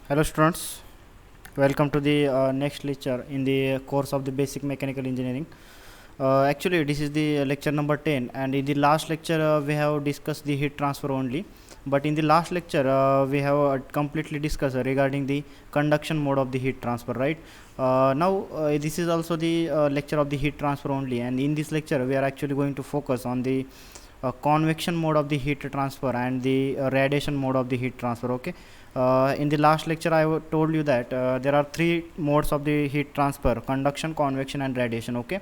Hello students, welcome to the next lecture in the course of the basic mechanical engineering. Actually this is the lecture number 10, and in the last lecture we have discussed the heat transfer only, but in the last lecture we have completely discussed regarding the conduction mode of the heat transfer, right? Now this is also the lecture of the heat transfer only, and in this lecture we are actually going to focus on the convection mode of the heat transfer and the radiation mode of the heat transfer. Okay, in the last lecture I told you that there are three modes of the heat transfer: conduction, convection and radiation. Okay,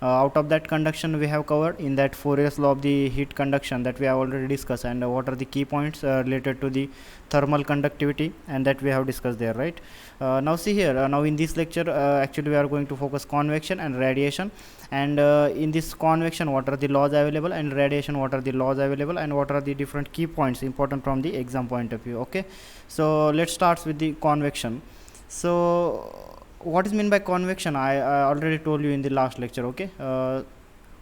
out of that, conduction we have covered in that Fourier's law of the heat conduction that we have already discussed, and what are the key points related to the thermal conductivity, and that we have discussed there, right? Now see here, now in this lecture actually we are going to focus convection and radiation, and in this convection what are the laws available, and radiation what are the laws available, and what are the different key points important from the exam point of view. Okay, so let's start with the convection. So what is mean by convection? I already told you in the last lecture. Okay,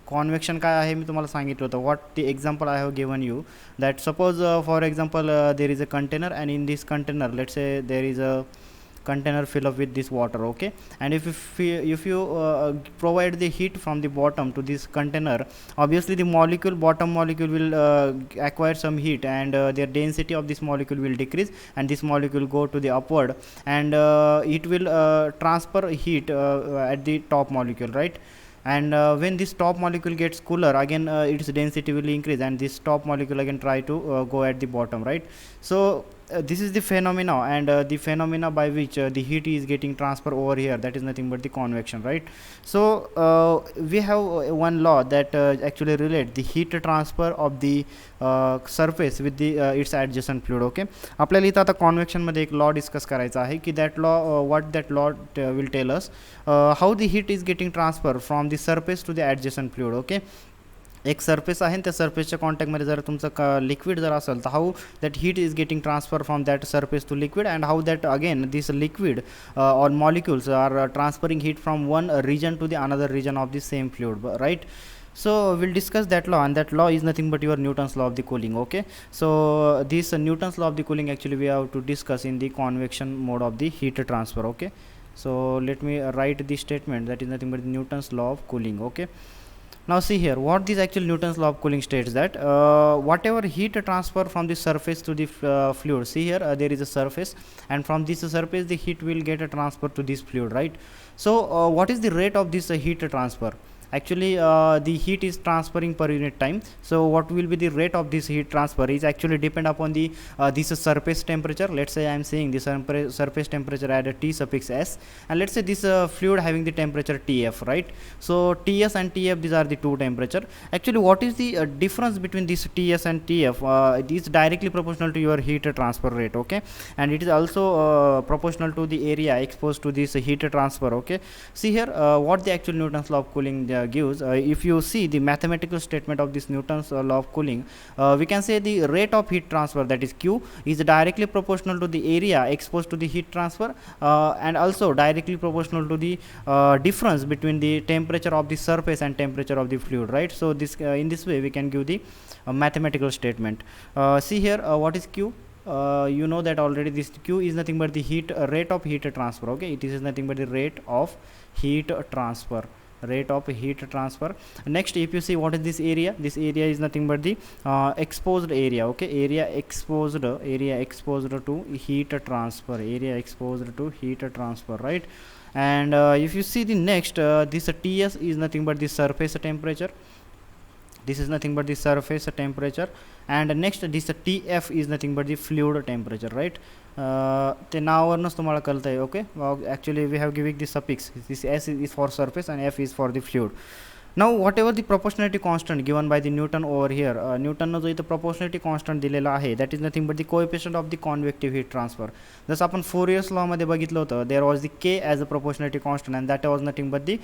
convection काय आहे मी तुम्हाला सांगितलं होतं. What the example I have given you that suppose for example there is a container, and in this container let's say there is a container fill up with this water. Okay, and if you provide the heat from the bottom to this container, obviously the bottom molecule will acquire some heat, and their density of this molecule will decrease, and this molecule go to the upward, and it will transfer heat at the top molecule, right? And when this top molecule gets cooler again, its density will increase, and this top molecule again try to go at the bottom, right? So this is the phenomena, and the phenomena by which the heat is getting transferred over here, that is nothing but the convection, right? So we have one law that actually relate the heat transfer of the surface with the its adjacent fluid. Okay, आपल्याला इथं आता convection मध्ये एक law discuss करायचा आहे की that law what that law will tell us how the heat is getting transfer from the surface to the adjacent fluid. Okay, एक surface आहे, त्या सरफेसच्या कॉन्टॅक्टमध्ये जर तुमचं लिक्विड जर असेल तर how that heat is getting transfer from that surface to liquid, and how that again this liquid or molecules are transferring heat from one region to the another region of the same fluid, right? So we'll discuss that law, and that law is nothing but your Newton's law of the cooling. Okay, so this Newton's law of the cooling actually we have to discuss in the convection mode of the heat transfer. Okay, so let me write this statement, that is nothing but Newton's law of cooling. Okay, now see here what this actual Newton's law of cooling states, that whatever heat transfer from the surface to the fluid, see here there is a surface, and from this surface the heat will get a transfer to this fluid, right? So what is the rate of this heat transfer? Actually the heat is transferring per unit time, so what will be the rate of this heat transfer is actually depend upon the this surface temperature. Let's say I am saying this surface temperature at a T suffix s, and let's say this fluid having the temperature Tf, right? So Ts and Tf, these are the two temperature. Actually what is the difference between this Ts and Tf? It is directly proportional to your heat transfer rate. Okay, and it is also proportional to the area exposed to this heat transfer. Okay, see here what the actual Newton's law of cooling gives. If you see the mathematical statement of this Newton's law of cooling, we can say the rate of heat transfer, that is Q, is directly proportional to the area exposed to the heat transfer, and also directly proportional to the difference between the temperature of the surface and temperature of the fluid, right? So this in this way we can give the mathematical statement. See here what is Q? You know that already, this Q is nothing but the rate of heat transfer. Okay, it is nothing but the rate of heat transfer, rate of heat transfer. Next, if you see what is this area, this area is nothing but the exposed area. Okay, area exposed to heat transfer, area exposed to heat transfer, right? And if you see the next, this Ts is nothing but the surface temperature, this is nothing but the surface temperature, and next this Tf is nothing but the fluid temperature, right? ते नावावरूनच तुम्हाला कळतंय. Okay, actually we have given the suffix, this s is for surface and f is for the fluid. Now whatever the proportionality constant given by the Newton over here, Newton जो इथं proportionality constant दिलेला आहे, that is nothing but the coefficient of the convective heat transfer. जसं आपण Fourier's law मध्ये बघितलं होतं, there was the k as a proportionality constant, and that was nothing but the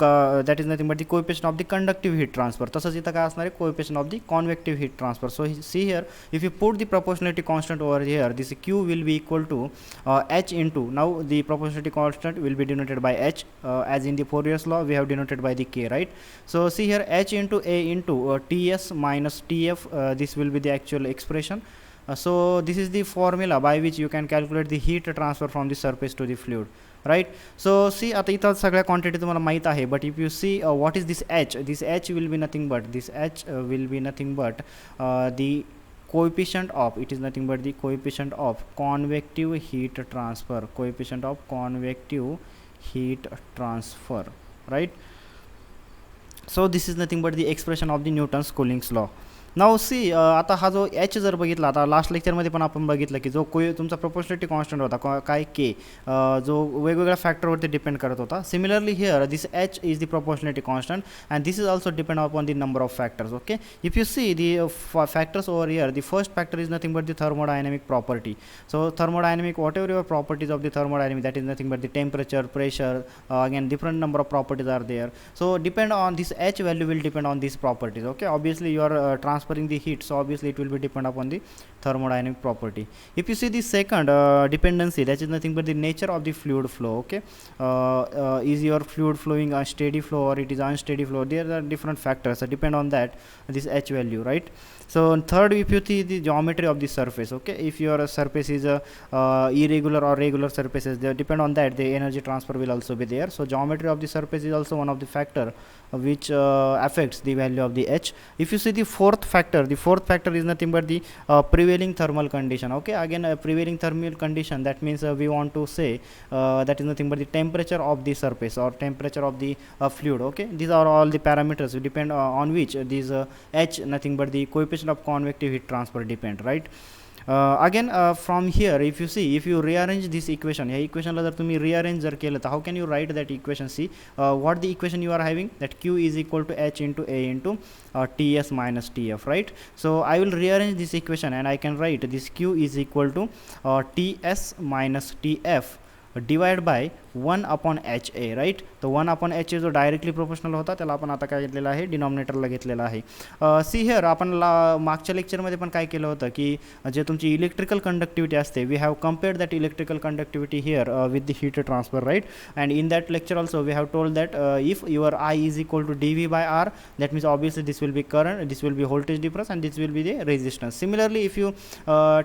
that is nothing but the coefficient of the conductive heat transfer. तसंच इथं काय असणार आहे, coefficient of the convective heat transfer. So see here, if you put the proportionality constant over here, this Q will be equal to h into, now the proportionality constant will be denoted by h, as in the Fourier's law we have denoted by the k, right? So see here, h into a into Ts minus Tf, this will be the actual expression. So this is the formula by which you can calculate the heat transfer from the surface to the fluid, right? So see, आता इथं सगळ्या quantity तुम्हाला माहीत आहे, but if you see what is this H will be nothing but the coefficient of, it is nothing but the coefficient of convective heat transfer, right? So this is nothing but the expression of the Newton's Coulomb's law. Now see आता हा जो H जर बघितला, आता last लेक्चरमध्ये पण आपण बघितलं की जो तुमचा प्रोपोर्शनॅलिटी कॉन्स्टंट होता काय के, जो वेगवेगळ्या फॅक्टरवरती डिपेंड करत होता. Similarly here this H is the proportionality constant and this is also depend upon the number of factors. Okay, if you see the factors over here, the first factor is nothing but the thermodynamic property. So thermodynamic, whatever your properties of the thermodynamic, that is nothing but the temperature, pressure, again different number of properties are there. So depend on this H value will depend on these properties. Okay, obviously you are transferring the heat, so obviously it will be depend upon the thermodynamic property. If you see the second dependency, that is nothing but the nature of the fluid flow. Okay, is your fluid flowing a steady flow or it is unsteady flow? There are different factors that depend on that, this H value, right? So third, if you see the geometry of the surface, okay, if your surface is irregular or regular surfaces, they depend on that, the energy transfer will also be there. So geometry of the surface is also one of the factor which affects the value of the H. If you see the fourth factor is nothing but the prevailing thermal condition. Okay, again prevailing thermal condition, that means we want to say that is nothing but the temperature of the surface or temperature of the fluid. Okay, these are all the parameters which depend on which these H, nothing but the coefficient of convective heat transfer depend, right? Again from here, if you see, if you rearrange this equation, या equation ला जर तुम्ही rearrange जर केलं तर how can you write that equation? See what the equation you are having, that Q is equal to H into A into Ts minus Tf, right? So I will rearrange this equation and I can write this Q is equal to Ts minus Tf divide by 1 upon H A, right? तो 1 upon H ए जो directly proportional होता त्याला आपण आता काय घेतलेला आहे, डिनॉमिनेटरला घेतलेला आहे. सी हिअर आपण मागच्या लेक्चरमध्ये पण काय केलं होतं की जे तुमची इलेक्ट्रिकल कंडक्टिव्हिटी असते, we have compared that electrical conductivity here with the heat transfer, right? And in that lecture also we have told that if your I is equal to D V by R, that means obviously this will be current, this will be voltage difference and this will be the resistance. Similarly, if you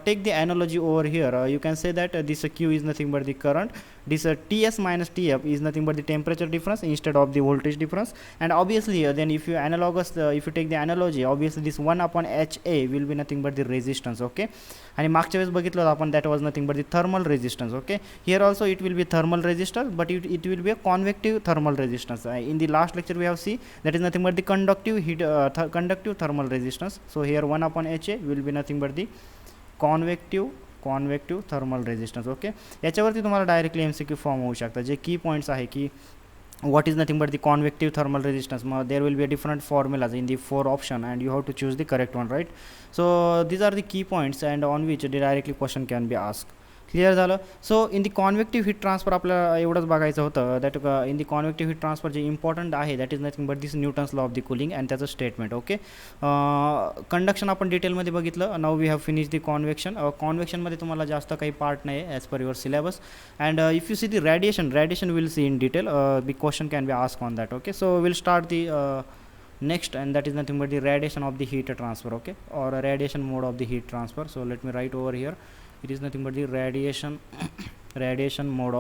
take the analogy over here, you can say that this Q is nothing but the current, this Ts minus Tf is nothing but the temperature difference instead of the voltage difference. And obviously then if you analogous if you take the analogy, obviously this 1 upon Ha will be nothing but the resistance. Okay, आणि मागच्या वेळेस बघितलं आपण that was nothing but the thermal resistance. Okay, here also it will be thermal resistance, but it will be a convective thermal resistance. In the last lecture we have seen that is nothing but the conductive heat conductive thermal resistance. So here 1 upon Ha will be nothing but the convective thermal resistance. Okay, याच्यावरती तुम्हाला directly MCQ form होऊ शकता. जे की points आहे की what is nothing but the convective thermal resistance, there will be a different formulas in the 4 option and you have to choose the correct one, right? So these are the key points and on which directly question can be asked. Clear झालं. सो इन the convective heat transfer आपल्याला एवढंच बघायचं होतं, that in the convective heat transfer जे important आहे that is nothing but this Newton's law of the cooling and त्याचं statement. Okay, conduction आपण डिटेलमध्ये बघितलं. Now we have finish the convection. कॉन्वेक्शनमध्ये तुम्हाला जास्त काही पार्ट नाही as per your syllabus. And if you see the radiation will see in detail, be question can be ask on that. Okay, so will start the next and that is nothing but the radiation of the heat transfer. Okay, or a radiation mode of the heat transfer. So let me write over here, it is nothing but the radiation mode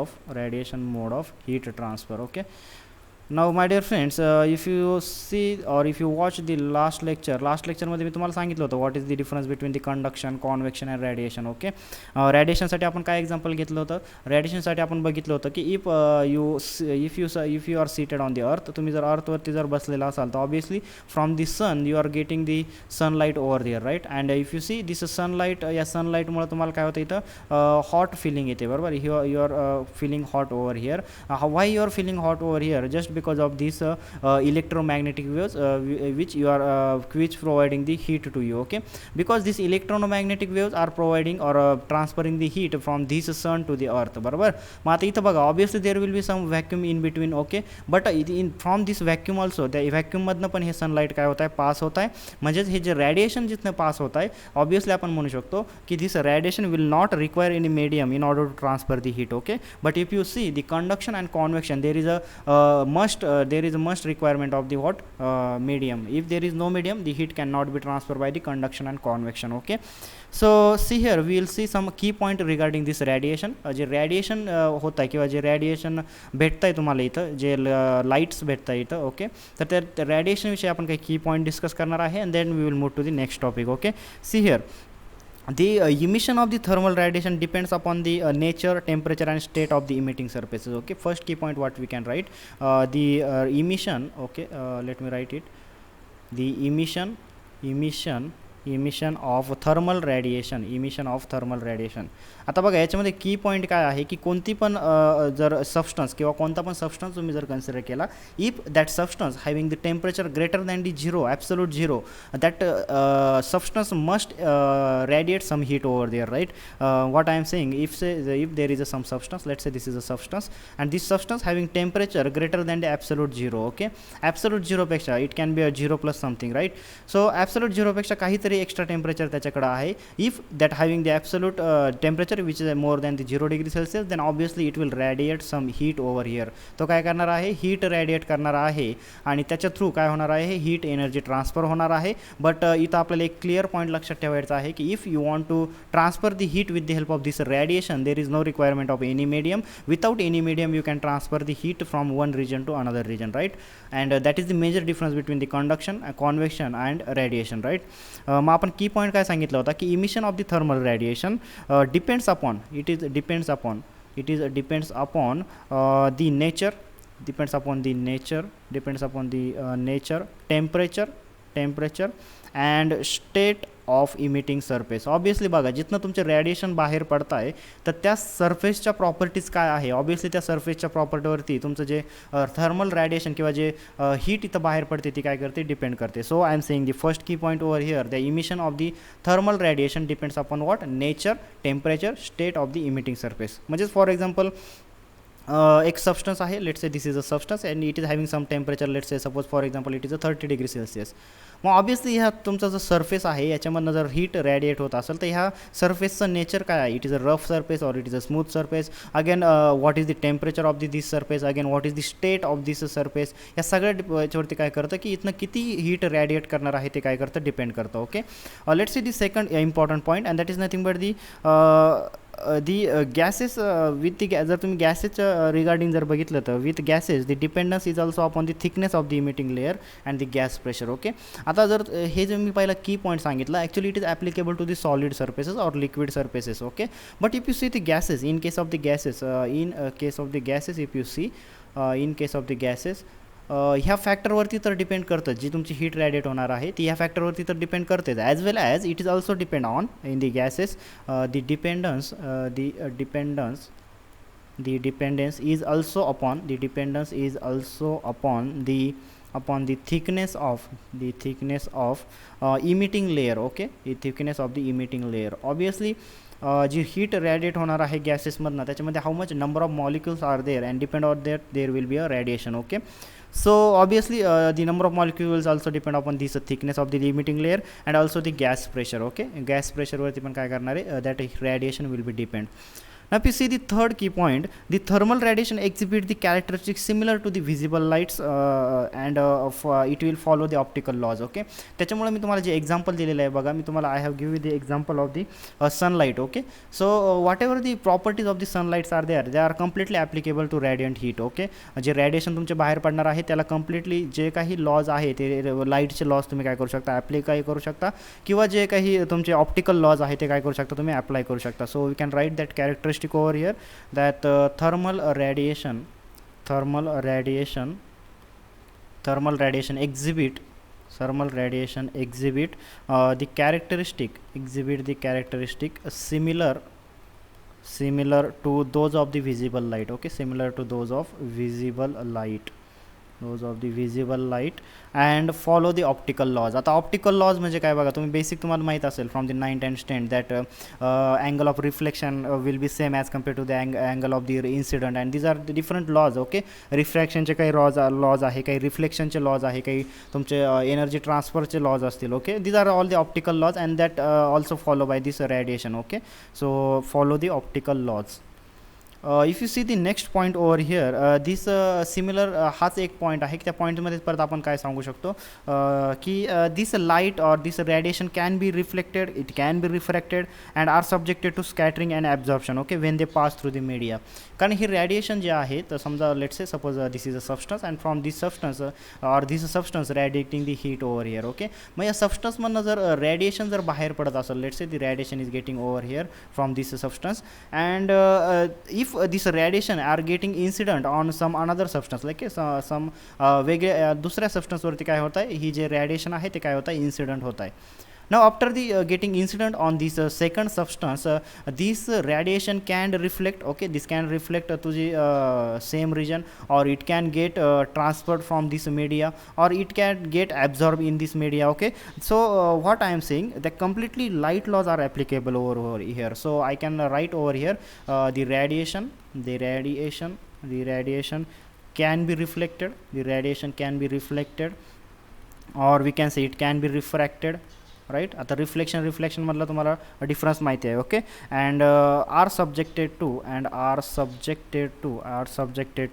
of heat transfer. Okay, now my dear friends, if you see or if you watch the last lecture मध्ये मी तुम्हाला सांगितलं होतं what is the difference between the conduction, convection and radiation. Okay, रेडिएशनसाठी आपण काय example घेतलं होतं? रेडिएशनसाठी आपण बघितलं होतं की if you are seated on the earth, तुम्ही जर अर्थवरती जर बसलेला असाल तर obviously from the sun you are getting the sunlight over there, right? And if you see this sunlight, या सनलाईटमुळे तुम्हाला काय होतं इथं हॉट फिलिंग येते, बरोबर? You are feeling hot over here. Why you are feeling hot over here? Just because of these electromagnetic waves which providing the heat to you. Okay, because these electromagnetic waves are providing or transferring the heat from this sun to the earth, बरोबर? मग आता इथं बघा obviously there will be some vacuum in between. Okay, but in from this vacuum also, त्या व्हॅक्यूममधनं पण हे sunlight काय होत आहे, पास होत आहे. म्हणजेच हे जे रेडिएशन जिथनं पास होत आहे, ऑब्वियसली आपण म्हणू शकतो की this radiation will not require any medium in order to transfer the heat. Okay, but if you see the conduction and convection, there is a there is a must requirement of the what medium. If there is no medium, the heat cannot be transferred by the conduction and convection. Okay, so see here we will see some key point regarding this radiation. J radiation होत आहे किंवा जे radiation भेटतं आहे तुम्हाला इथं, जे lights भेटतं आहे इथं, ओके, तर त्या radiation विषयी आपण काही की पॉईंट डिस्कस करणार आहे, and then we will move to the next topic. Okay, see here the emission of the thermal radiation depends upon the nature, temperature and state of the emitting surfaces. Okay, first key point what we can write, the emission, okay, let me write it, the emission of thermal radiation, emission of thermal radiation. आता बघा याच्यामध्ये की point काय आहे की कोणती पण जर सबस्टन्स किंवा कोणता पण सबस्टन्स तुम्ही जर कन्सिडर केला, if that substance having the temperature greater than the zero, absolute zero, that substance must radiate some heat over there, right? What I am saying, if there is some substance, let's say this is a substance, and this substance having temperature greater than the absolute zero, okay, absolute zero पेक्षा it can be a 0 plus something, right? So absolute zero पेक्षा काहीतरी extra temperature त्याच्याकडे आहे, if that having the absolute temperature which is more than the 0 degree Celsius, then obviously it will radiate some heat over here. तो काय करणार आहे, heat radiate करणार आहे आणि त्याच्या थ्रू काय होणार आहे, heat energy transfer होणार आहे. बट इथं आपल्याला एक क्लिअर पॉईंट लक्षात ठेवायचा आहे की if you want to transfer the heat with the help of this radiation, there is no requirement of any medium. Without any medium you can transfer the heat from one region to another region, right? And that is the major difference between the conduction, convection and radiation, right? मग आपण की point काय सांगितलं होता की emission of the thermal radiation depends upon the nature, temperature and state of emitting surface. Obviously बघा जिथनं तुमचे radiation बाहेर पडत आहे तर त्या सरफेसच्या प्रॉपर्टीज काय आहे, ऑब्वियसली त्या सरफेसच्या प्रॉपर्टीवरती तुमचं जे थर्मल रॅडिएशन किंवा जे हीट इथं बाहेर पडते ती काय करते, डिपेंड करते. So I am saying the first key point over here, the emission of the thermal radiation depends upon what, nature, temperature, state of the emitting surface. म्हणजेच फॉर एक्झाम्पल एक सबस्टन्स आहे, let's say this is a substance and it is having some temperature, let's say suppose for example it is a 30 degree Celsius. मग obviously ह्या तुमचा जो surface आहे याच्यामधनं जर heat रॅडिएट होत असेल तर ह्या सरफेसचं नेचर काय आहे, it is a rough surface और it is a smooth surface, again what is the temperature of this surface, again what is the state of this surface, या सगळ्या याच्यावरती काय करतं की इथनं किती हीट रॅडिएट करणार आहे ते काय करतं, डिपेंड करतं. Okay, let's see the second important point and that is nothing but the gases with the जर तुम्ही गॅसेसच्या रिगार्डिंग जर बघितलं तर with gases the dependence is also upon the thickness of the emitting layer and the gas pressure. Okay, आता जर हे जे मी पहिला की पॉईंट सांगितलं, actually it is applicable to the solid surfaces और liquid surfaces. Okay, but if you see the gases, in case of the gases, if you see in case of the gases, ह्या फॅक्टरवरती तर depend करतं, जी तुमची heat radiate होणार आहे ती ह्या फॅक्टरवरती तर डिपेंड करतेच, as well as it is also depend on in the gases the dependence is also upon the thickness of emitting layer. Okay, the thickness of the emitting layer. Obviously जी heat radiate होणार आहे गॅसेसमधनं त्याच्यामध्ये how much number of molecules are there and depend on that there will be a radiation. Okay, so obviously the number of molecules also depend upon this thickness of the emitting layer and also the gas pressure. Okay, gas pressure वरती पण काय करणार आहे, that radiation will be depend. Now if you see the third key point, the thermal radiation exhibit the characteristics similar to the visible lights and it will follow the optical laws. Okay, त्याच्यामुळे मी तुम्हाला जे example दिलेलं आहे बघा, मी तुम्हाला I have give the example of the sunlight. Okay, so whatever the properties of the sunlights are there, they are completely applicable to radiant heat. Okay, जे radiation तुमचे बाहेर पडणार आहे त्याला कम्प्लिटली जे काही लॉज आहे ते लाईटचे लॉज तुम्ही काय करू शकता, ॲप्लिकाय करू शकता, किंवा जे काही तुमचे ऑप्टिकल लॉज आहे ते काय करू शकता, तुम्ही अप्लाय करू शकता. So we can write that characteristic over here that thermal radiation exhibit the characteristic similar to those of the visible light. Okay, similar to those of the visible light and follow the optical laws. आता optical laws म्हणजे काय बघा, तुम्ही basic तुम्हाला माहीत असेल from the 9th and 10th that angle of reflection will be same as compare to the angle of the incident and these are the different laws. Okay, रिफ्रॅक्शनचे काही लॉज आहे, काही रिफ्लेक्शनचे लॉज आहे, काही तुमचे एनर्जी ट्रान्सफरचे लॉज असतील. Okay, these are all the optical laws and that also follow by this radiation. Okay, so follow the optical laws. If you see the next point over here this similar हाच एक point आहे की त्या पॉईंटमध्ये परत आपण काय सांगू शकतो की this light or this radiation can be reflected, it can be refracted and are subjected to scattering and absorption okay when they pass through the media. कारण ही रेडिएशन जे आहे तर समजा let's say suppose this is a substance and from this substance or this substance radiating the heat over here okay. मग या सबस्टन्समधनं जर रेडिएशन जर बाहेर पडत असेल let's say the radiation is getting over here from this substance and if this radiation are getting incident on some another substance like some वेगळे दुसऱ्या सबस्टन्सवरती काय होत आहे ही जे रेडिएशन आहे ते काय होत आहे इन्सिडेंट होत आहे. Now after the getting incident on this second substance this radiation can reflect okay, this can reflect to the same region or it can get transferred from this media or it can get absorbed in this media okay. So what I am saying the completely light laws are applicable over here. So I can write over here the radiation can be reflected, the radiation can be reflected or we can say it can be refracted right. आता reflection मधलं तुम्हाला difference माहिती आहे okay. And are subjected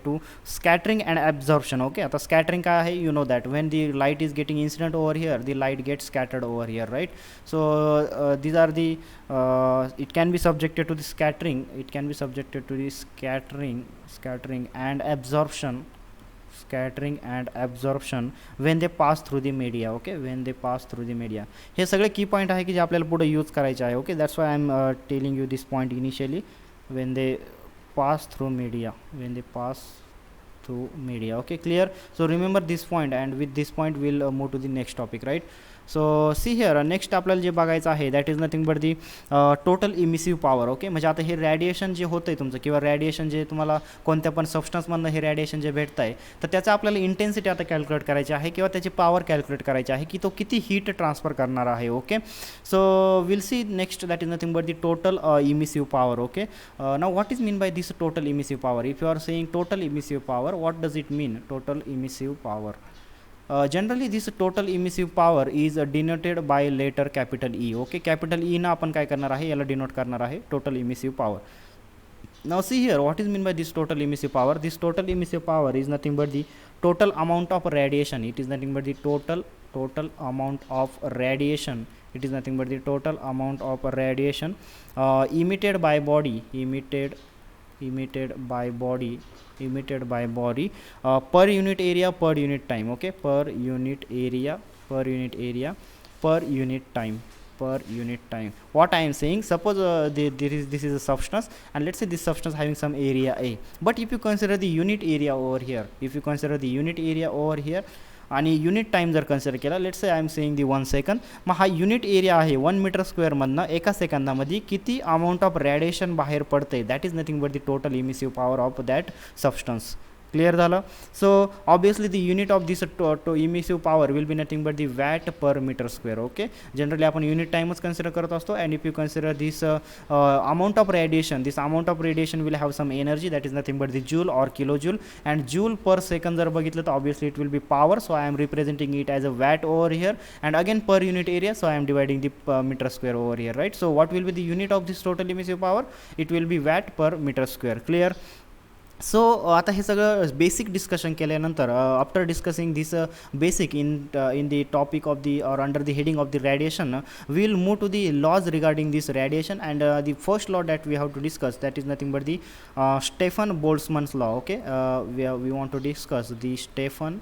to scattering and absorption okay. आता scattering काय आहे you know that when the light is getting incident over here the light get scattered over here right. So these are the it can be subjected to the scattering, it can be subjected to the scattering and absorption, scattering and absorption when they pass through the media okay, when they pass through the media. हे सगळे की point आहे की जे आपल्याला पुढे use करायचे आहे okay. That's why I am telling you this point initially when they pass through media, when they pass through media okay, clear. So remember this point and with this point we'll move to the next topic right. So see here next आपल्याला जे बघायचं आहे that is nothing but the total emissive power okay. म्हणजे आता हे radiation जे होतं आहे तुमचं किंवा radiation जे तुम्हाला कोणत्या पण सबस्टन्समधनं हे रॅडिएशन जे भेटतं आहे तर त्याचं आपल्याला इंटेन्सिटी आता कॅल्क्युलेट करायची आहे किंवा त्याची पॉवर कॅल्क्युलेट करायची आहे की तो किती हीट ट्रान्सफर करणार आहे okay. So will see next that is nothing but the total emissive power okay. Now what is mean by this total emissive power. If you are saying total emissive power what does it mean total emissive power. Generally this total emissive power is denoted by letter capital E okay. capital E ना आपण काय करणार आहे याला denote करणार आहे total emissive power. Now see here what is mean by this total emissive power. This total emissive power is nothing but the total amount of radiation, it is nothing but the total amount of radiation, it is nothing but the total amount of radiation emitted by body per unit area per unit time okay, per unit time. What I am saying, suppose this is a substance and let's say this substance having some area A, but if you consider the unit area over here आणि unit time जर consider केला let's say I am saying the 1 second. मग हा unit area आहे 1 metre स्क्वेअरमधनं एका सेकंदामध्ये किती amount of radiation बाहेर पडते that is nothing but the total emissive power of that substance. Clear झालं. So obviously the unit of this emissive power will be nothing but the watt per metre square okay. Generally आपण unit टाईमच consider करत असतो and if you consider this amount of radiation, this amount of radiation will have some energy that is nothing but the joule or kilo joule and joule पर second जर बघितलं तर obviously it will be power. So I am representing it as a watt over here and again per unit area. So I am dividing the meter square over here right. So what will be the unit of this total emissive power, it will be watt per metre square. Clear. So आता हे सगळं basic discussion केल्यानंतर after discussing this basic in the topic of the और under the heading of the radiation we will move to the laws regarding this radiation and the first law that we have to discuss that is nothing but the Stefan Boltzmann's law okay. We want to discuss the Stefan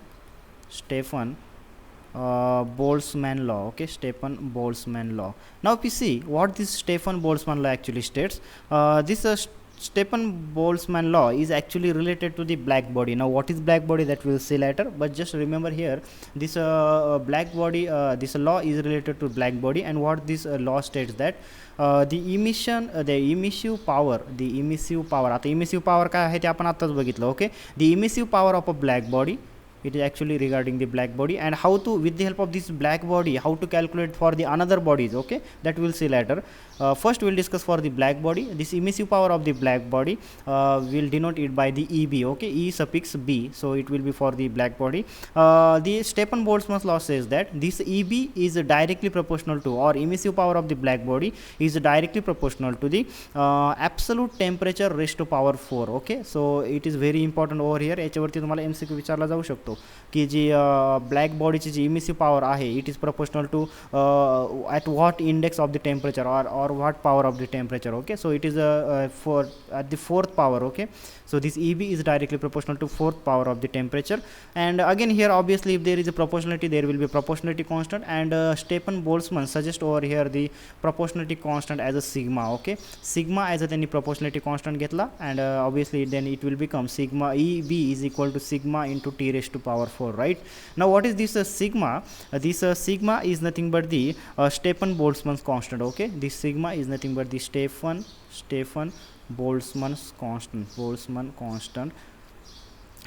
Boltzmann law okay, Stefan Boltzmann law. Now if you see what this Stefan Boltzmann law actually states, this Stefan Boltzmann law is actually related to the black body. Now what is black body that we will see later, but just remember here this black body this law is related to black body and what this law states that the emissive power आता emissive power काय आहे ते आपण आताच बघितलं okay. the emissive power of a black body it is actually regarding the black body, and how to, with the help of this black body, how to calculate for the another bodies. Okay, that we'll see later. First we'll discuss for the black body. This emissive power of the black body will denote it by the EB. Okay, E suffix B, so it will be for the black body. The Stefan Boltzmann's law says that this EB is directly proportional to, or emissive power of the black body is directly proportional to the absolute temperature raised to power 4. Okay, so it is very important over here. याच्यावरती तुम्हाला MCQ विचारला जाऊ शकतो की जी black बॉडीची जी emissive power आहे it is proportional to at what index of the temperature, or what power of the temperature. Okay, so it is for at the fourth power. Okay, so this EB is directly proportional to fourth power of the temperature. And again here obviously if there is a proportionality, there will be proportionality constant, and Stefan Boltzmann suggests over here the proportionality constant as a sigma. Okay, sigma as a त्यांनी proportionality constant घेतला, and obviously then it will become sigma EB is equal to sigma into T raised to power 4. Right, now what is this sigma? This sigma is nothing but the Stefan Boltzmann's constant. Okay, this sigma is nothing but the Stefan Boltzmann's constant.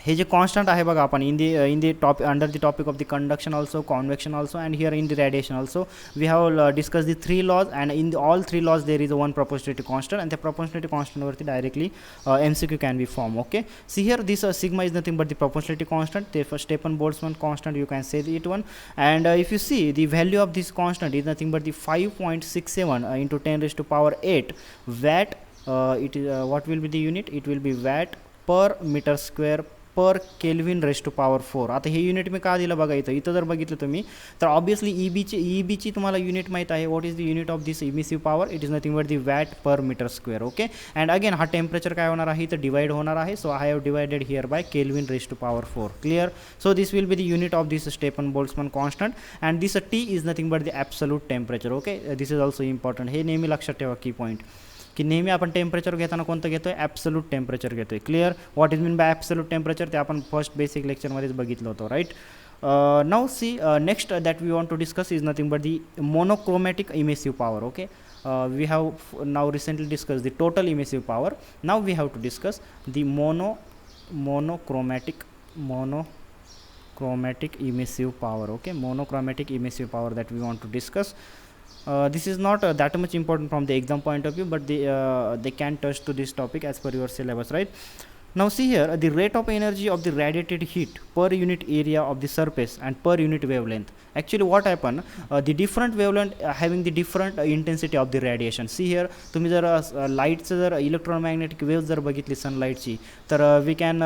हे जे constant आहे बघा आपण in the top under the topic of the conduction also, convection also, and here in the radiation also we have discussed the three laws, and in all three laws there is a one proportionality constant, and the proportionality constant वरती directly MCQ can be formed. Okay, see here this sigma is nothing but the proportionality constant, the Stefan Boltzmann constant, you can say it one. And if you see the value of this constant is nothing but the 5.67 into 10 raised to power 8 watt. It is what will be the unit? It will be watt per meter square per Kelvin rest to power 4. आता हे unit मी का दिलं बघा, इथं जर बघितलं तुम्ही तर obviously ईबीची तुम्हाला युनिट माहीत आहे. What is the unit of this emissive power? It is nothing but the watt per metre square. Okay, and again हा टेम्परेचर काय होणार आहे, इथं डिवाइड होणार आहे. So I have divided here by kelvin rest to power 4. Clear? So this will be the unit of this Stefan Boltzmann constant, and this T is nothing but the absolute temperature. Okay, this is also important. हे नेहमी लक्षात ठेवा, की point की नेहमी आपण temperature घेताना कोणतं घेतो आहे? ॲब्सोल्यूट टेम्परेचर घेतो आहे. Clear? What is mean by absolute temperature ते आपण फर्स्ट बेसिक लेक्चरमध्येच बघितलं होतं. Right, now see next that we want to discuss is nothing but the monochromatic emissive power. Okay, we have now recently discussed the total emissive power. Now we have to discuss the monochromatic emissive power. Okay, monochromatic emissive power that we want to discuss. This is not that much important from the exam point of view, but they can touch to this topic as per your syllabus. Right, now see here the rate of energy of the radiated heat per unit area of the surface and per unit wavelength. Actually what happen, the different wavelength having the different intensity of the radiation. See here तुम्ही जर लाईटचं जर electromagnetic wave जर बघितली सनलाईटची, तर we can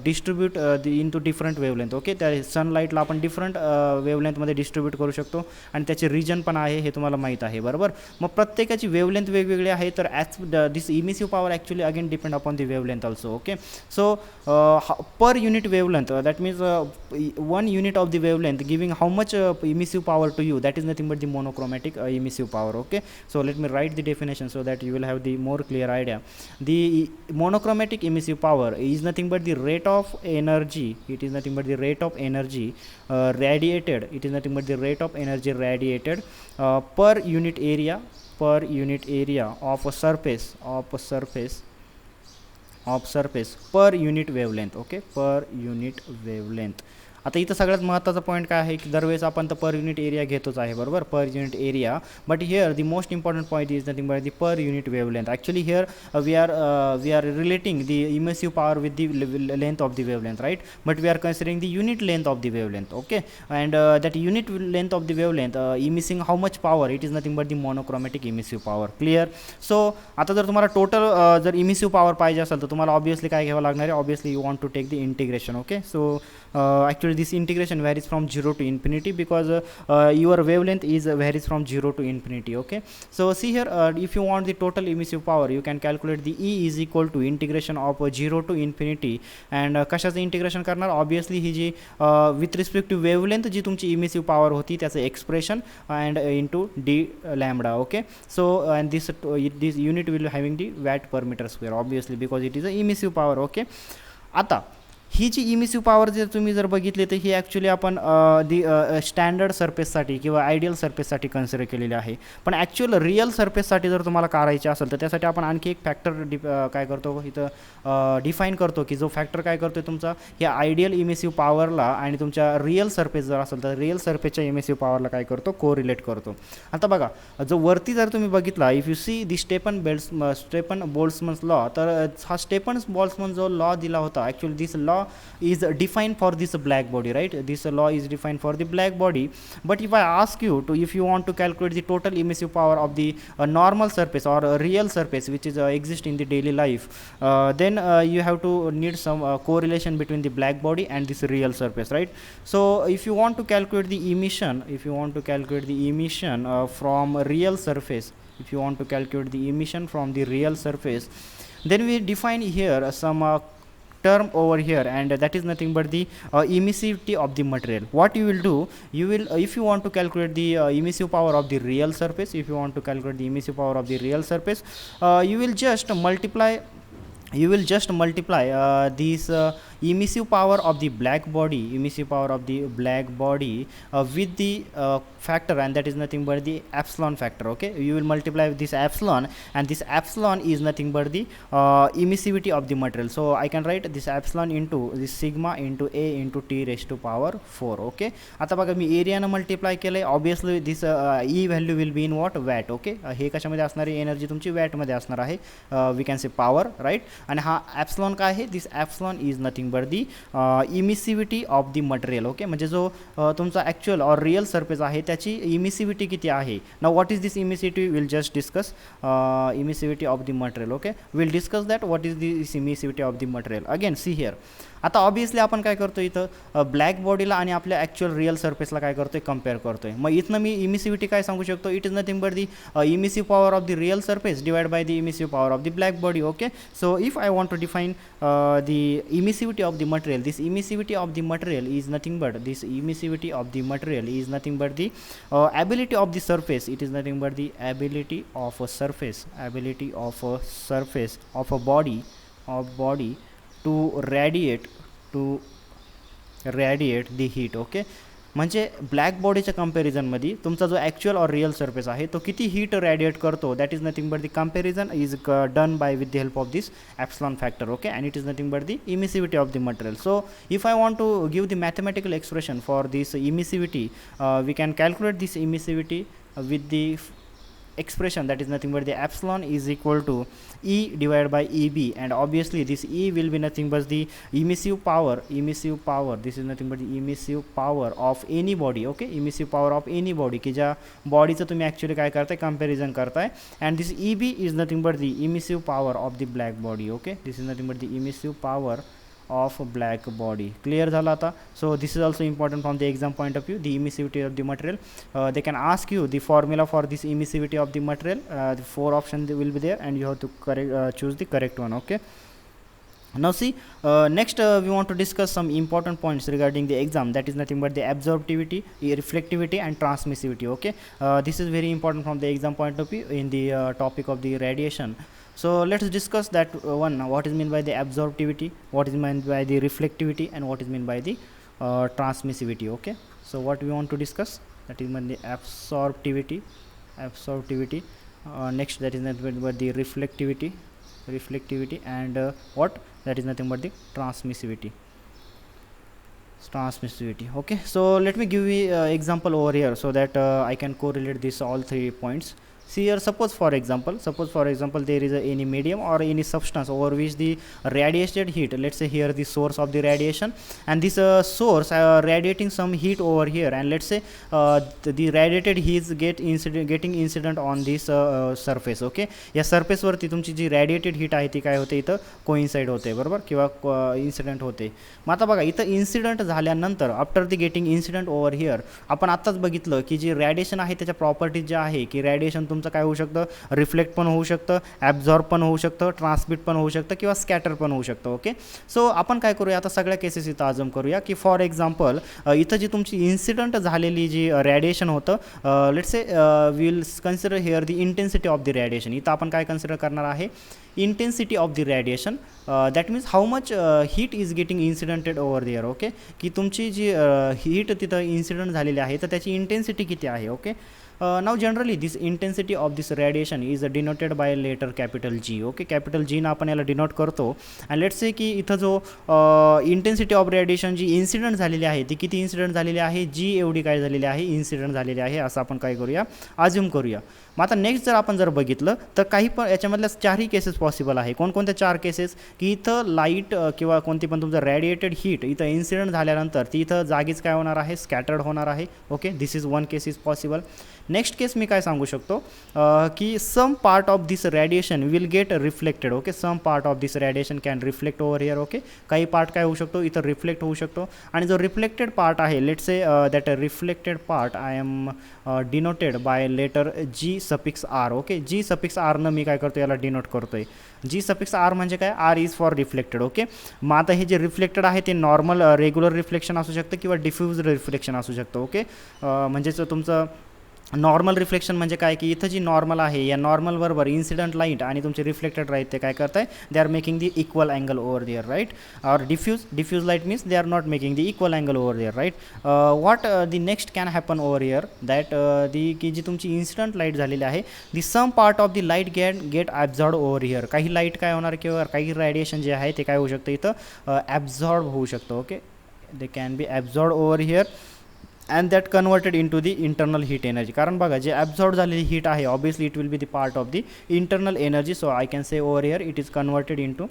distribute into different wavelength. Okay, त्या सनलाईटला आपण डिफरंट वेवलेंथमध्ये डिस्ट्रीब्यूट करू शकतो, आणि त्याचे रिजन पण आहे हे तुम्हाला माहीत आहे. बरोबर, मग प्रत्येकाची वेवलेंथ वेगवेगळी आहे. तर as this emissive power actually again depend upon the wavelength also. Okay, so per unit wavelength, that means 1 unit of the wavelength giving how much emissive power to you, that is nothing but the monochromatic emissive power. Okay, so let me write the definition so that you will have the more clear idea. The monochromatic emissive power is nothing but the rate of energy, it is nothing but the rate of energy radiated, it is nothing but the rate of energy radiated per unit area of a surface per unit wavelength. Okay, per unit wavelength. आता इथं सगळ्यात महत्त्वाचा point काय आहे की दरवेळेस आपण तर पर युनिट एरिया घेतोच आहे. बरोबर, per unit area, but here the most important point is nothing but the per unit wavelength. Actually here we are relating the emissive power with the length of the wavelength. Right, but we are considering the unit length of the wavelength. Okay, and that unit length of the wavelength emissing how much power, it is nothing but the monochromatic emissive power. Clear? So आता जर तुम्हाला total जर emissive power पाहिजे असेल तर तुम्हाला obviously काय घ्यावं लागणार आहे? Obviously you want to take the integration. Okay, so actually this integration varies from 0 to infinity because your wavelength is varies from 0 to infinity. Okay, so see here if you want the total emissive power, you can calculate the E is equal to integration of 0 to infinity. and कशाचं integration करणार? Obviously ही जी with respect to wavelength जी तुमची emissive power होती त्याचं expression and into D lambda. Okay, so and this unit will having the watt per metre square obviously because it is a emissive power. Okay, आता ही जी emissive power जर तुम्ही जर बघितली तर ही ॲक्च्युली आपण दी स्टँडर्ड सरफेससाठी किंवा आयडियल सरफेससाठी कन्सिडर केलेली आहे. पण ॲक्च्युअल रिअल सरफेससाठी जर तुम्हाला करायचे असेल तर त्यासाठी आपण आणखी एक फॅक्टर काय करतो इथं डिफाईन करतो, की जो फॅक्टर काय करतो तुमचा ह्या आयडियल इमिसिव्ह पॉवरला आणि तुमच्या रिअल सरफेस जर असेल तर रिअल सरफेसच्या इमिसिव्ह पॉवरला काय करतो, कोरिलेट करतो. आता बघा, जो वरती जर तुम्ही बघितला, if you see the Stefan Boltzmann's law, तर हा स्टेफन बोल्ट्झमन जो लॉ दिला होता, actually this law is defined for this black body, right? This law is defined for the black body. But if I ask you to, if you want to calculate the total emissive power of the normal surface or a real surface which is exist in the daily life, then you have to need some correlation between the black body and this real surface, right? So if you want to calculate the emission, from real surface, if you want to calculate the emission from the real surface, then we define here some term over here, and that is nothing but the emissivity of the material. What you will do, you will if you want to calculate the emissive power of the real surface, if you want to calculate the emissive power of the real surface, you will just multiply this emissive power of the black body, with the factor, and that is nothing but the epsilon factor. Okay, you will multiply with this epsilon, and this epsilon is nothing but the emissivity of the material. So I can write this epsilon into this sigma into a into t raised to power 4. Okay, आता बघा मी एरियानं multiply केलंय, obviously this E value will be in watt, watt. Okay, हे कशामध्ये असणारी energy तुमची वॅटमध्ये असणार आहे, we can say power, right. आणि हा ॲप्सलॉन काय आहे, this epsilon is nothing but the emissivity of the material. Okay, म्हणजे जो तुमचा ॲक्च्युअल ऑर रिअल सरफेस आहे त्याची इमिसिव्हिटी किती आहे. Now what is this emissivity, will just discuss emissivity of the material. Okay, will discuss that what is this emissivity of the material. Again see here, आता obviously आपण काय करतो इथं black बॉडीला आणि आपल्या ॲक्च्युअल रिअल सरफेसला काय करतोय, कम्पेअर करतोय. मग इथनं मी इमिसिव्हिटी काय सांगू शकतो, it is nothing but the emissive power of the real surface divide by the emissive power of the black body. Okay, so if I want to define the emissivity of the material, this emissivity of the material is nothing but the ability of the surface. It is nothing but the ability of a surface of a body to radiate the heat. Okay, म्हणजे black बॉडीच्या कंपॅरिझनमध्ये तुमचा जो actual और real surface आहे तो किती heat radiate करतो, that is nothing but the comparison is done by with the help of this epsilon factor. Okay, and it is nothing but the emissivity of the material. So if I want to give the mathematical expression for this emissivity, we can calculate this emissivity with the expression that is nothing but the epsilon is equal to E divided by EB, and obviously this E will be nothing but the emissive power. This is nothing but the emissive power of any body. Okay, emissive power of any body की ज्या बॉडीचं तुम्ही actually काय करताय, comparison करताय. And this EB is nothing but the emissive power of the black body. Okay, this is nothing but the emissive power of black body. Clear झाला आता. So this is also important from the exam point of view, the emissivity of the material. They can ask you the formula for this emissivity of the material. The 4 options will be there, and you have to choose the correct one. Okay, now see, next we want to discuss some important points regarding the exam, that is nothing but the absorptivity, reflectivity and transmissivity. Okay, this is very important from the exam point of view in the topic of the radiation. So let's discuss that one. What is meant by the absorptivity, what is meant by the reflectivity, and what is meant by the transmissivity. Okay, so what we want to discuss, that is meant the absorptivity. Next, that is nothing but the reflectivity, and what, that is nothing but the transmissivity. Okay, so let me give you example over here so that I can correlate this all 3 points. See here, suppose for example there is any medium or any substance over which the radiated heat, let's say here the source of the radiation, and this source radiating some heat over here, and let's say the radiated heat getting incident on this surface. Okay, या surface वरती तुमची जी radiated heat आहे ती काय होते, इथं coincide होते, बरोबर, किंवा incident होते. मग आता बघा इथं incident झाल्यानंतर after the getting incident over here, आपण आत्ताच बघितलं की जी radiation आहे त्याच्या प्रॉपर्टीज ज्या आहे की radiation तुमचं काय होऊ शकतं, रिफ्लेक्ट पण होऊ शकतं, ॲब्झॉर्ब पण होऊ शकतं, ट्रान्समिट पण होऊ शकतं किंवा स्कॅटर पण होऊ शकतं. ओके, सो आपण काय करूया आता सगळ्या केसेस इथं अजूम करूया की फॉर एक्झाम्पल इथं जी तुमची इन्सिडंट झालेली जी रेडिएशन होतं, let's say will consider here the intensity of the radiation. इथं आपण काय कन्सिडर करणार आहे, intensity of the radiation, that means how much heat is getting incidented over there. Okay, की तुमची जी हीट तिथं इन्सिडेंट झालेली आहे तर त्याची इंटेन्सिटी किती आहे. Okay, now generally this intensity of this radiation is denoted by letter capital G. Okay, capital G ना आपण याला डिनोट करतो. आणि लेट्स से की इथं जो इंटेन्सिटी ऑफ रेडिएशन जी इन्सिडेंट झालेली आहे ती किती इन्सिडेंट झालेली आहे, जी एवढी काय झालेली आहे, इन्सिडेंट झालेली आहे असं आपण काय करूया, अज्युम करूया. मग आता नेक्स्ट जर आपण बघितलं तर काही पण याच्यामधल्या चारही केसेस पॉसिबल आहे. कोणकोणत्या चार केसेस, की इथं लाईट किंवा कोणती पण तुमचं रेडिएटेड हीट इथं इन्सिडेंट झाल्यानंतर ती इथं जागीच काय होणार आहे, स्कॅटर्ड होणार आहे. Okay, this is one case is possible. Next case मी काय सांगू शकतो की some part of this radiation will get reflected. Okay, some part of this radiation can reflect over here. Okay, काही पार्ट काय होऊ शकतो, इथं रिफ्लेक्ट होऊ शकतो. आणि जो रिफ्लेक्टेड पार्ट आहे, let's say that reflected part I am denoted by letter G suffix R. Okay, G suffix आरनं मी काय करतो, याला डिनोट करतोय. जी सफिक्स आर म्हणजे काय, R is for reflected. Okay, मग आता हे जे रिफ्लेक्टेड आहे ते नॉर्मल रेग्युलर रिफ्लेक्शन असू शकतं किंवा डिफ्यूज रिफ्लेक्शन असू शकतं. ओके, म्हणजेच तुमचं नॉर्मल रिफ्लेक्शन म्हणजे काय, की इथं जी नॉर्मल आहे या नॉर्मल बरोबर इन्सिडंट लाईट आणि तुमचे रिफ्लेक्टेड लाईट ते काय करत आहे, they are making the equal angle over there, right. Or diffuse light means they are not making the equal angle over there, right. What the next can happen over here, that the की जी तुमची incident light झालेली आहे the some part of the light get absorb over here. काही light काय होणार किंवा काही रेडिएशन जे आहे ते काय होऊ शकतं इथं ॲब्झॉर्ब होऊ शकतं. Okay, they can be absorb over here and that converted into the internal heat energy. कारण बघा जे ॲब्झॉर्ब झालेली हीट आहे obviously it will be the part of the internal energy. So I can से over here it is converted into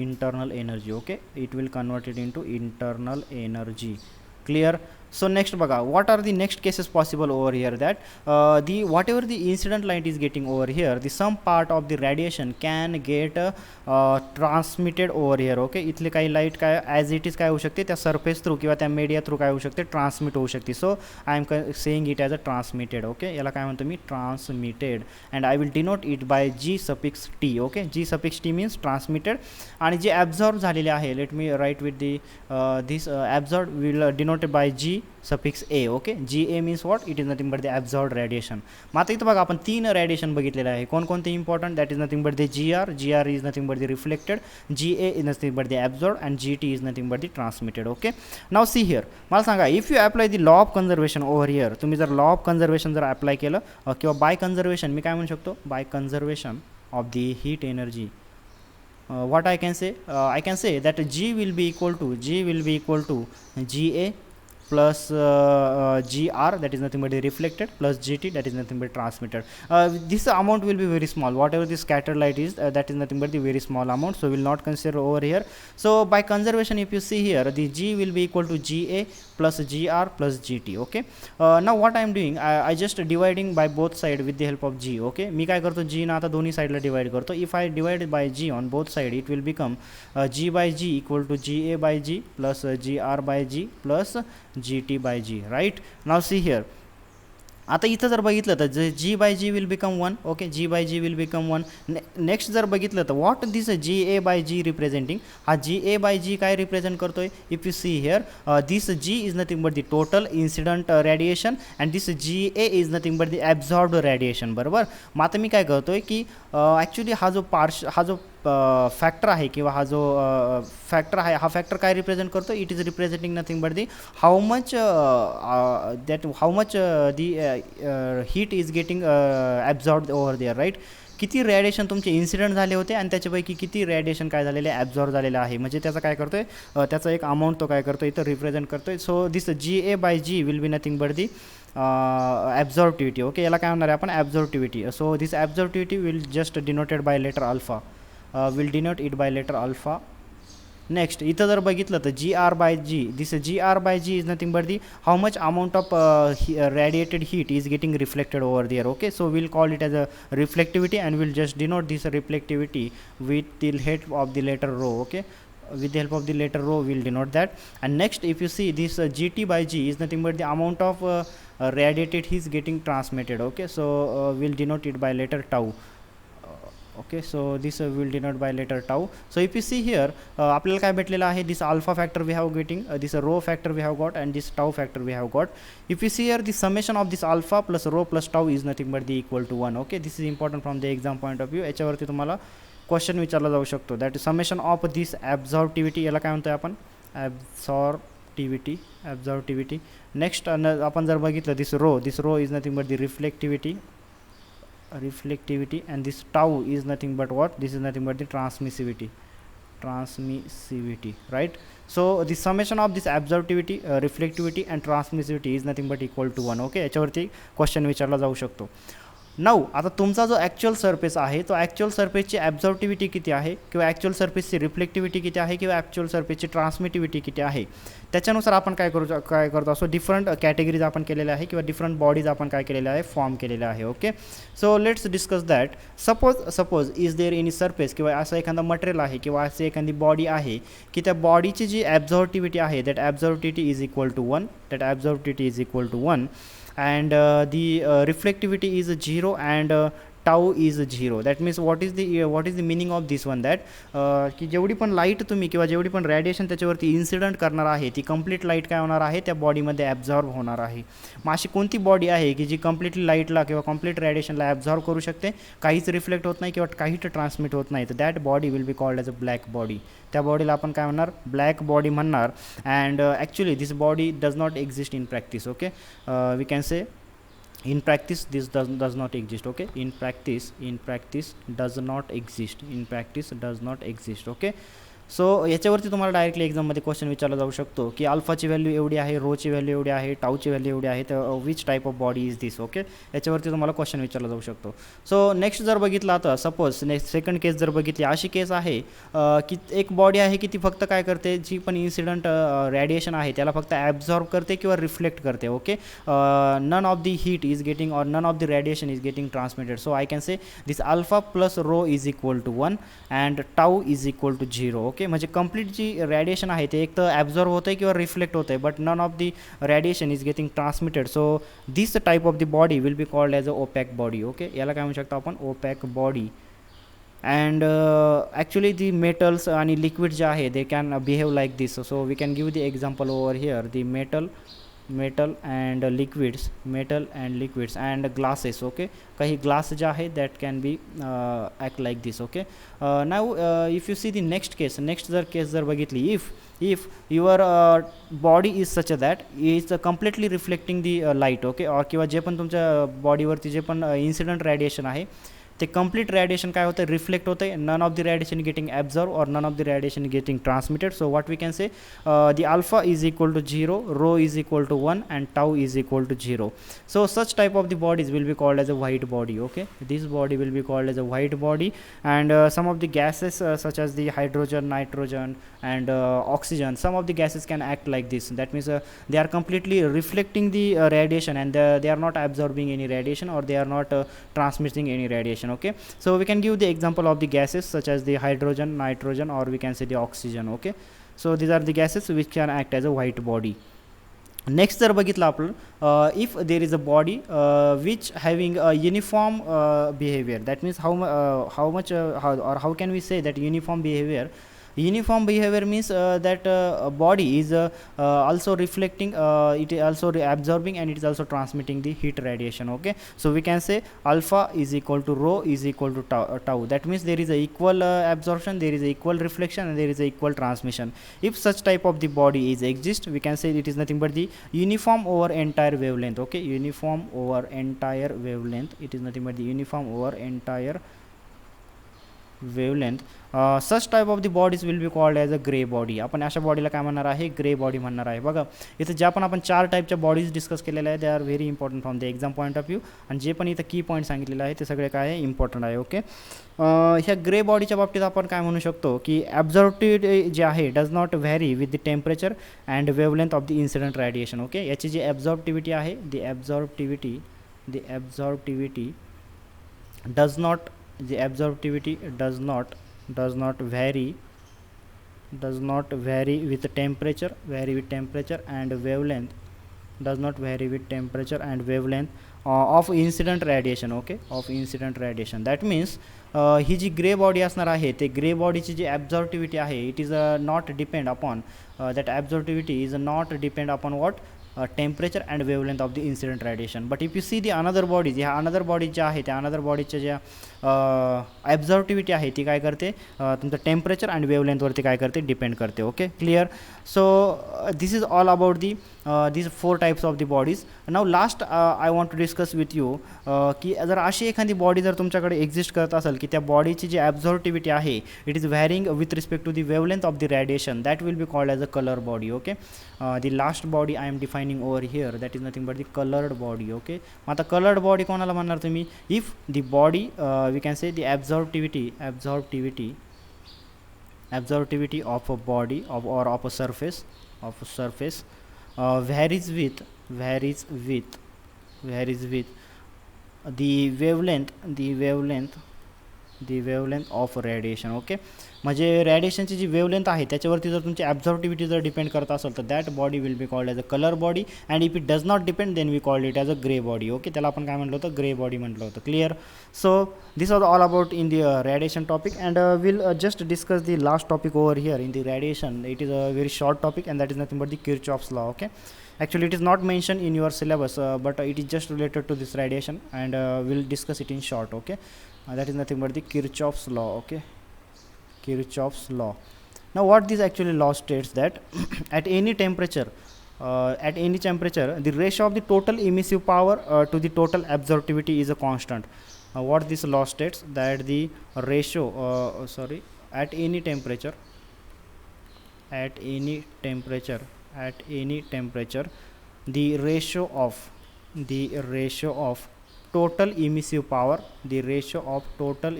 internal energy. Okay, it will converted into internal energy. Clear? So next बघा, what are the next cases possible over here, that the whatever the incident light is getting over here, the some part of the radiation can get transmitted over here. Okay, इथले काही light काय as it is काय होऊ शकते, त्या surface through किंवा त्या media through काय होऊ शकते, ट्रान्समिट होऊ शकते. So I am saying it as a transmitted. Okay, याला काय म्हणतो मी, transmitted. And I will denote it by G suffix T. Okay, G suffix T means transmitted. आणि जे ॲब्झॉर्ब झालेले आहे, let me write with the this absorb will denoted by G suffix A. Okay, G A means what, it is nothing but the absorb radiation. मग आता इथं बघा आपण तीन रेडिएशन बघितलेलं आहे. कोणकोणते important, that is nothing but the G R is nothing but the reflected, G A is nothing but the absorb, and G T is nothing but the transmitted. Okay, now see here, मला सांगा, if you apply the law of conservation over here, तुम्ही जर law of conservation जर apply केलं किंवा by conservation, मी काय म्हणू शकतो, by conservation of the heat energy, what I can say, I can say that G will be equal to GA plus GR, that is nothing but the reflected, plus GT, that is nothing but transmitted. This amount will be very small, whatever the scattered light is, that is nothing but the very small amount, so we will not consider over here. So by conservation, if you see here, the G will be equal to GA plus GR plus GT. Okay, now what I am doing, I just dividing by both side with the help of G. Okay, मी काय करतो, G ना आता दोन्ही साइडला divide करतो. If I divide by G on both side, it will become G by G equal to GA by G plus GR by G plus GT by G, right? Now see here, आता इथं जर बघितलं तर G by G will become 1. Okay, G by G will become 1. Next जर बघितलं तर what this G A by G representing, हा G A by G काय रिप्रेझेंट करतोय, if you see here, this G is nothing but the total incident radiation and this G A is nothing but the absorbed radiation. बरोबर, मग आता मी काय करतोय की actually हा जो फॅक्टर आहे किंवा हा जो फॅक्टर आहे, हा फॅक्टर काय रिप्रेझेंट करतो, it is representing nothing but the how much the heat is getting absorbed over there, right. किती रेडिएशन तुमचे इन्सिडेंट झाले होते आणि त्याच्यापैकी किती रेडिएशन काय झालेले ॲब्झॉर्ब झालेलं आहे, म्हणजे त्याचा काय करतोय, त्याचा एक अमाऊंट तो काय करतोय इथं रिप्रेझेंट करतोय. So this G A by G will be nothing but the absorptivity. Okay, याला काय म्हणणार आहे आपण, absorptivity. So this absorptivity will just denoted by letter alpha, will denote it by letter alpha. Next, इथं जर बघितलं तर G R by G, this G R by G is nothing but the how much amount of radiated heat is getting reflected over there. Okay, so we'll call it as a reflectivity and we'll just denote this reflectivity with the help of the letter rho. Okay, with the help of the letter rho we'll denote that. And next, if you see this GT by G is nothing but the amount of radiated is getting transmitted. Okay, so we'll denote it by letter tau. Okay, so this will denote by letter tau. So if you see here, आपल्याला काय भेटलेलं आहे, this alpha factor we have getting, this rho factor we have got, and this tau factor we have got. If you see here, the summation of this alpha plus rho plus tau is nothing but the equal to 1. Okay, this is important from the exam point of view. याच्यावरती तुम्हाला question विचारला जाऊ शकतो. That summation of this absorptivity, याला काय म्हणतोय आपण, absorptivity. Next आपण जर बघितलं, this rho is nothing but the reflectivity, and this tau is nothing but what, this is nothing but the transmissivity, right? So the summation of this absorptivity, reflectivity and transmissivity is nothing but equal to 1. Okay, याच्यावरती question विचारला जाऊ शकतो. नाऊ आता तुमचा जो actual surface आहे, तो actual सरफेसची ॲब्झॉर्टिव्हिटी किती आहे, किंवा ॲक्च्युअल सरफेसची रिफ्लेक्टिव्हिटी किती आहे, किंवा ॲक्च्युअल सरफेसची ट्रान्समिटिव्हिटी किती आहे, त्याच्यानुसार आपण काय करतो असो, डिफरंट कॅटेगरीज आपण केलेल्या आहे, किंवा डिफरंट बॉडीज आपण काय केलेल्या आहे, फॉर्म केलेल्या आहे. Okay, so let's discuss that. Suppose is there any surface, किंवा असं एखादा मटेरियल आहे, किंवा अशी एखादी बॉडी आहे की त्या बॉडीची जी ॲब्झॉर्टिव्हिटी आहे, that absorptivity is equal to 1, and the reflectivity is 0 and tau is 0. That means what is the meaning of this one, that की जेवढी पण लाईट तुम्ही किंवा जेवढी पण रेडिएशन त्याच्यावरती इन्सिडंट करणार आहे, ती कंप्लीट लाईट काय होणार आहे, त्या बॉडीमध्ये ॲब्झॉर्ब होणार आहे. मग अशी कोणती बॉडी आहे की जी कंप्लीटली लाईटला किंवा कंप्लीट रेडिएशनला ॲब्झॉर्ब करू शकते, काहीच रिफ्लेक्ट होत नाही किंवा काहीच ट्रान्समिट होत नाही, तर that body will be called as a black body. त्या बॉडीला आपण काय म्हणणार, ब्लॅक बॉडी म्हणणार. And actually this body does not exist in practice. Okay, we can say in practice this does not exist. Okay, in practice does not exist. Okay, सो याच्यावरती तुम्हाला directly एक्झाममध्ये question विचारला जाऊ शकतो की अल्फाची व्हॅल्यू एवढी आहे, रोची व्हॅल्यू एवढी आहे, टाऊची व्हॅल्यू एवढी आहे, तर which type of body is this. Okay, याच्यावरती तुम्हाला क्वेश्चन विचारला जाऊ शकतो. सो नेक्स्ट जर बघितलं, आता सपोज सेकंड केस जर बघितली, अशी केस आहे की एक बॉडी आहे की ती फक्त काय करते, जी पण इन्सिडंट रेडिएशन आहे त्याला फक्त ॲब्झॉर्ब करते किंवा रिफ्लेक्ट करते. Okay, none of the heat is getting or none of the radiation is getting transmitted. So I can say this alpha plus rho is equal to 1 and tau is equal to 0. Okay, म्हणजे complete जी radiation आहे ते एक तर absorb होतं आहे किंवा reflect होतं आहे, but none of the radiation is getting transmitted. So this type of the body will be called as a opaque body. Okay, याला काय म्हणू शकतो आपण, opaque body. And actually the metals आणि लिक्विड जे आहे they can behave like this. So we can give the example over here, the metal and liquids and glasses. Okay, काही glass जे आहे that can be act like this. Okay, now if you see the next जर case जर बघितली, if your body is such that is completely reflecting the light. Okay, और किंवा जे पण तुमच्या बॉडीवरती जे पण इन्सिडंट रेडिएशन आहे ते कंप्लीट रेडिएशन काय होतं, रिफ्लेक्ट होतं आहे. None of the radiation getting absorb or none of the radiation getting transmitted. So what we can say, the alpha is equal to 0, rho is equal to 1 and tau is equal to 0. So such type of the bodies will be called as a white body. Okay, this body will be called as a white body. And some of the gases such as the hydrogen, nitrogen and oxygen, some of the gases can act like this. That means they are completely reflecting the radiation and they are not absorbing any radiation or they are not transmitting any radiation. Okay, so we can give the example of the gases such as the hydrogen, nitrogen, or we can say the oxygen. Okay, so these are the gases which can act as a white body. Next जर बघितलं आपण, if there is a body which having a uniform behaviour, that means how much or how can we say that uniform behavior means that body is also reflecting, it is also absorbing and it is also transmitting the heat radiation. Okay, so we can say alpha is equal to rho is equal to tau. That means there is a equal absorption, there is a equal reflection and there is a equal transmission. If such type of the body is exist, we can say it is nothing but the uniform over entire wavelength. Okay, uniform over entire wavelength, it is nothing but the uniform over entire wavelength. Such type of the bodies will be called as a gray body. आपण अशा बॉडीला काय म्हणणार आहे, grey body म्हणणार आहे. बघा इथे ज्या पण आपण 4 टाईपच्या बॉडीज डिस्कस केलेल्या आहे, they are very important from the exam point of view. आणि जे पण इथं की पॉईंट सांगितलेलं आहे ते सगळे काय आहे, इम्पॉर्टंट आहे. ओके, ह्या ग्रे बॉडीच्या बाबतीत आपण काय म्हणू शकतो की ॲब्झॉर्प्टिव्हिटी जे आहे does not vary with the temperature and wavelength of the incident radiation. Okay, याची जी ॲब्झॉर्प्टिव्हिटी आहे, the absorptivity does not vary with temperature and wavelength does not vary with temperature and wavelength of incident radiation. Okay, of incident radiation. That means ही जी grey body असणार आहे ते grey बॉडीची जी ॲब्झॉर्टिव्हिटी आहे it is not depend upon that absorptivity is not depend upon what temperature and wavelength of the incident radiation. But if you see the another bodies, ह्या another bodies ज्या आहे त्या another बॉडीच्या ज्या ॲब्झॉर्टिव्हिटी आहे ती काय करते तुमचं टेम्परेचर आणि वेवलेंथवरती काय करते डिपेंड करते. Okay, clear. So this is all about the these 4 types of the bodies. Now last I want to discuss with you की जर अशी एखादी बॉडी जर तुमच्याकडे एक्झिस्ट करत असेल की त्या बॉडीची जी ॲब्झॉर्टिव्हिटी आहे it is varying with respect to the wavelength of the radiation, that will be called as a colour body. Okay, the last body I am defining over here that is nothing but the coloured body. Okay, मग आता coloured body कोणाला म्हणणार तुम्ही? If the body we can say the absorptivity of a body or of a surface varies with the wavelength of radiation. Okay, म्हणजे रॅडिएशनची जी wavelength आहे त्याच्यावरती जर तुमची ॲब्झॉर्टिव्हिटी जर डिपेंड करत असेल तर that body will be called as a colour body, and if it does not depend then we called it as a grey body. Okay, त्याला आपण काय म्हटलं होतं? ग्रे बॉडी म्हटलं होतं. Clear. So this was all about in the radiation topic, and we'll just discuss the last topic over here in the radiation. It is a very short topic and that is nothing but the Kirchhoff's law. Okay, actually it is not mentioned in your syllabus but it is just related to this radiation, and we'll discuss it in short. Okay, that is nothing but the Kirchhoff's law. Okay, Kirchhoff's law. Now what this actually law states that at any temperature the ratio of the total emissive power to the total absorptivity is a constant. What this law states that the ratio at any temperature the ratio of total emissive power the ratio of total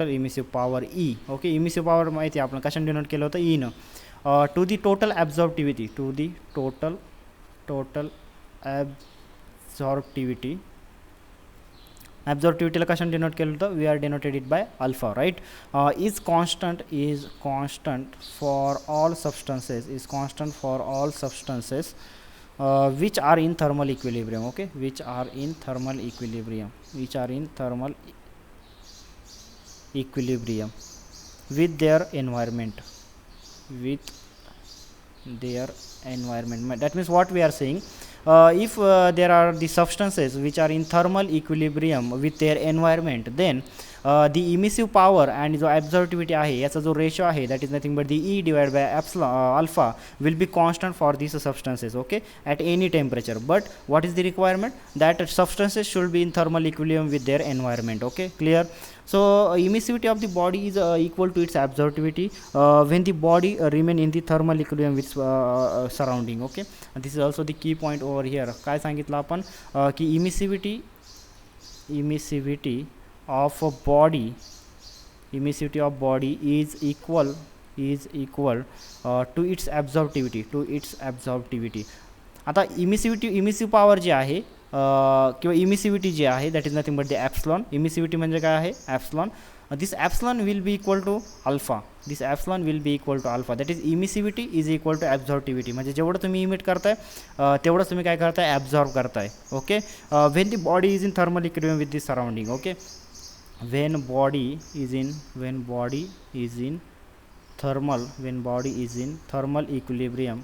emissive power E. Okay, emissive power माहिती आहे आपण कशाने denote केलं होतं? E न to the total absorptivity absorptivityला कशाने denote केलं होतं? we are denoted it by alpha, right? Is constant for all substances which are in thermal equilibrium. Okay, which are in thermal equilibrium with their environment. That means what we are saying, if there are the substances which are in thermal equilibrium with their environment, then the emissive power and जो absorptivity आहे याचा जो ratio आहे that is nothing but the E divided by alpha will be constant for these substances. Okay, at any temperature. But what is the requirement? That substances should be in thermal equilibrium with their environment. Okay, clear. So emissivity of the body is equal to its absorptivity when the body remain in the thermal equilibrium with surrounding. Okay, and this is also the key point over here. काय सांगितलं आपण की emissivity of a body is equal to its absorptivity. आता emissive power जी आहे किंवा emissivity जी आहे that is nothing but the epsilon. emissivity म्हणजे काय आहे? epsilon. This epsilon will be equal to alpha. That is emissivity is equal to absorptivity. म्हणजे जेवढं तुम्ही emit करताय तेवढंच तुम्ही काय करताय? absorb करताय. Okay, when the body is in thermal equilibrium with the surrounding. Okay, when body is in thermal equilibrium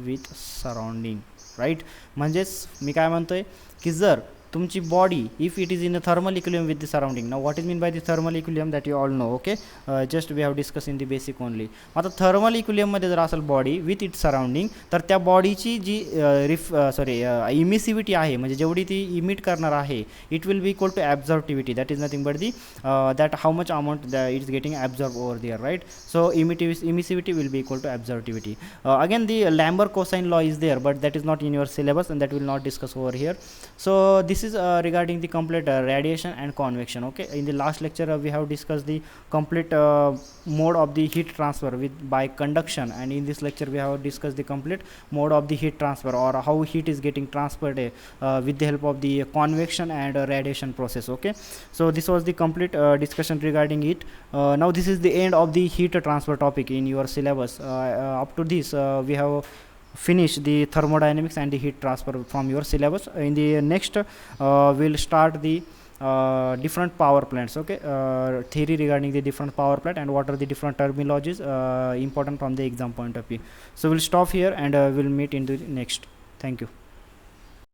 with surrounding, right? म्हणजेच मी काय म्हणतोय की जर तुमची body if it is in a thermal equilibrium with the surrounding. Now what is mean by the thermal equilibrium that you all know. Okay, just we have discuss in the basic only. आता thermal इक्विलिब्रियममध्ये जर असेल body with it surrounding तर त्या बॉडीची जी इमिसिव्हिटी आहे म्हणजे जेवढी ती इमिट करणार आहे it will be equal to absorptivity. That is nothing but the that how much amount it is getting absorb over there, right? So emissivity will be equal to absorptivity. Again the Lambert cosine law is there but that is not in your syllabus and that will not discuss over here. So this this is regarding the complete radiation and convection. Okay, in the last lecture we have discussed the complete mode of the heat transfer with by conduction, and in this lecture we have discussed the complete mode of the heat transfer, or how heat is getting transferred with the help of the convection and radiation process. Okay, so this was the complete discussion regarding it. Now this is the end of the heat transfer topic in your syllabus. Up to this we have finish the thermodynamics and the heat transfer from your syllabus. In the next we'll start the different power plants. Okay, theory regarding the different power plant and what are the different terminologies important from the exam point of view. So we'll stop here, and we'll meet in the next. Thank you.